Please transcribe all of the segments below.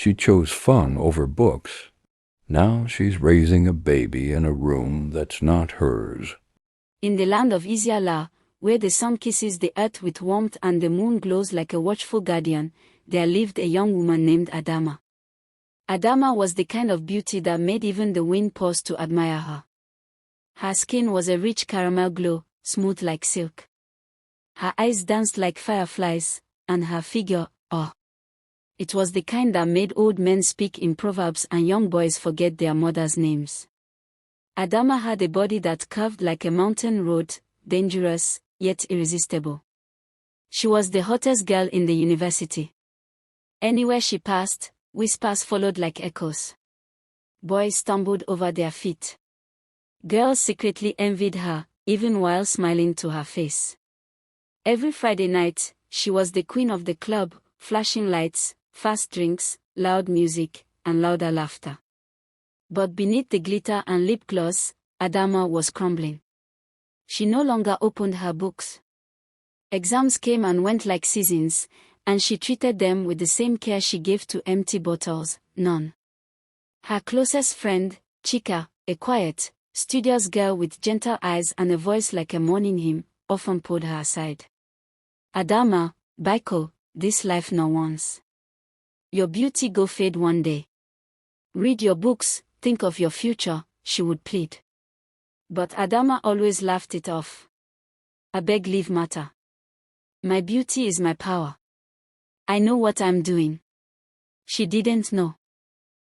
She chose fun over books. Now she's raising a baby in a room that's not hers. In the land of Isiala, where the sun kisses the earth with warmth and the moon glows like a watchful guardian, there lived a young woman named Adama. Adama was the kind of beauty that made even the wind pause to admire her. Her skin was a rich caramel glow, smooth like silk. Her eyes danced like fireflies, and her figure, it was the kind that made old men speak in proverbs and young boys forget their mothers' names. Adama had a body that curved like a mountain road, dangerous, yet irresistible. She was the hottest girl in the university. Anywhere she passed, whispers followed like echoes. Boys stumbled over their feet. Girls secretly envied her, even while smiling to her face. Every Friday night, she was the queen of the club, flashing lights, fast drinks, loud music, and louder laughter. But beneath the glitter and lip gloss, Adama was crumbling. She no longer opened her books. Exams came and went like seasons, and she treated them with the same care she gave to empty bottles, none. Her closest friend, Chika, a quiet, studious girl with gentle eyes and a voice like a morning hymn, often pulled her aside. Adama, Baiko, this life no once. Your beauty go fade one day. Read your books, think of your future, she would plead. But Adama always laughed it off. I beg leave matter. My beauty is my power. I know what I'm doing. She didn't know.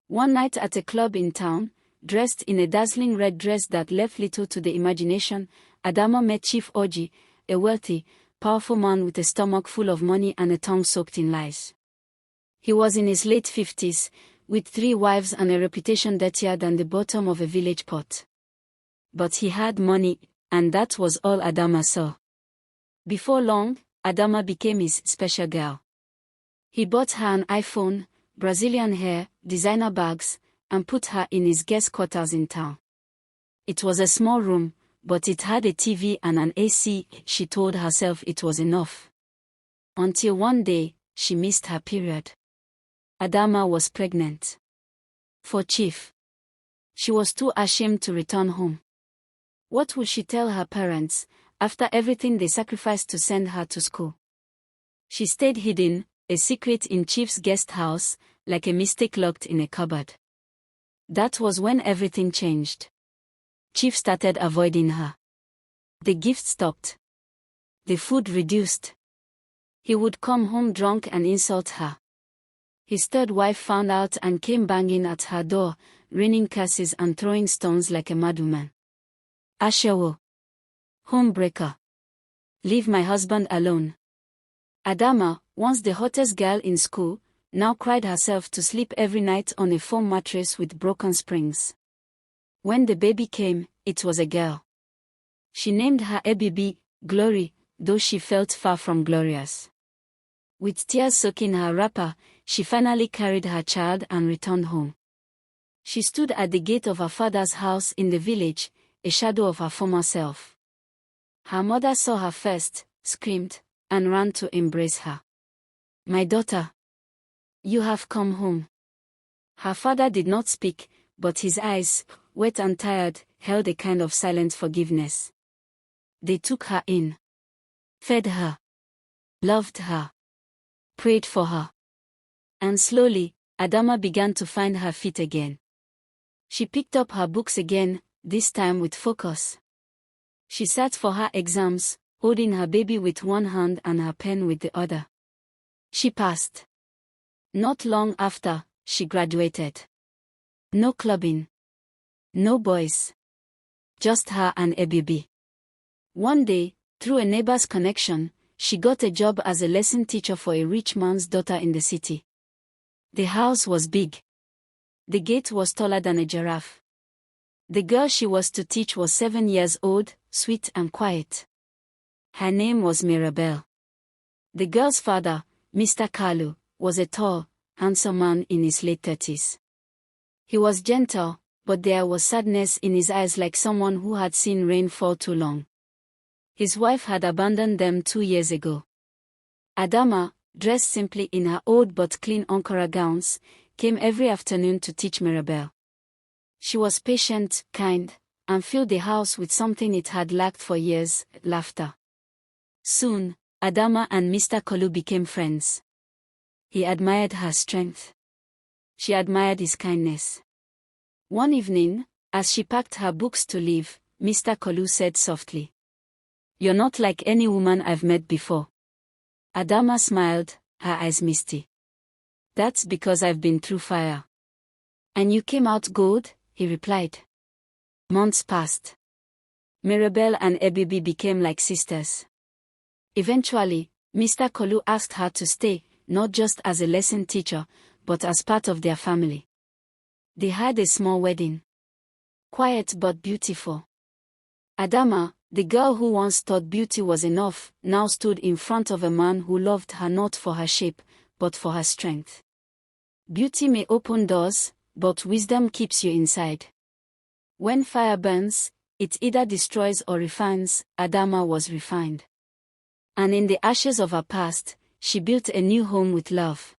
One night at a club in town, dressed in a dazzling red dress that left little to the imagination, Adama met Chief Oji, a wealthy, powerful man with a stomach full of money and a tongue soaked in lies. He was in his late 50s, with 3 wives and a reputation dirtier than the bottom of a village pot. But he had money, and that was all Adama saw. Before long, Adama became his special girl. He bought her an iPhone, Brazilian hair, designer bags, and put her in his guest quarters in town. It was a small room, but it had a TV and an AC. She told herself it was enough. Until one day, she missed her period. Adama was pregnant. For Chief. She was too ashamed to return home. What would she tell her parents, after everything they sacrificed to send her to school? She stayed hidden, a secret in Chief's guest house, like a mistake locked in a cupboard. That was when everything changed. Chief started avoiding her. The gifts stopped. The food reduced. He would come home drunk and insult her. His third wife found out and came banging at her door, raining curses and throwing stones like a madwoman. Ashawo. Homebreaker. Leave my husband alone. Adama, once the hottest girl in school, now cried herself to sleep every night on a foam mattress with broken springs. When the baby came, it was a girl. She named her Ebibi, Glory, though she felt far from glorious. With tears soaking her wrapper, she finally carried her child and returned home. She stood at the gate of her father's house in the village, a shadow of her former self. Her mother saw her first, screamed, and ran to embrace her. My daughter. You have come home. Her father did not speak, but his eyes, wet and tired, held a kind of silent forgiveness. They took her in. Fed her. Loved her. Prayed for her. And slowly, Adama began to find her feet again. She picked up her books again, this time with focus. She sat for her exams, holding her baby with one hand and her pen with the other. She passed. Not long after, she graduated. No clubbing. No boys. Just her and Ebibi. One day, through a neighbor's connection, she got a job as a lesson teacher for a rich man's daughter in the city. The house was big. The gate was taller than a giraffe. The girl she was to teach was 7 years old, sweet and quiet. Her name was Mirabelle. The girl's father, Mr. Kalu, was a tall, handsome man in his late 30s. He was gentle, but there was sadness in his eyes, like someone who had seen rain fall too long. His wife had abandoned them 2 years ago. Adama, dressed simply in her old but clean Ankara gowns, came every afternoon to teach Mirabelle. She was patient, kind, and filled the house with something it had lacked for years, laughter. Soon, Adama and Mr. Kolu became friends. He admired her strength. She admired his kindness. One evening, as she packed her books to leave, Mr. Kolu said softly, "You're not like any woman I've met before." Adama smiled, her eyes misty. "That's because I've been through fire." "And you came out good," he replied. Months passed. Mirabelle and Ebibi became like sisters. Eventually, Mr. Kolu asked her to stay, not just as a lesson teacher, but as part of their family. They had a small wedding. Quiet but beautiful. Adama, the girl who once thought beauty was enough, now stood in front of a man who loved her not for her shape, but for her strength. Beauty may open doors, but wisdom keeps you inside. When fire burns, it either destroys or refines. Adama was refined. And in the ashes of her past, she built a new home with love.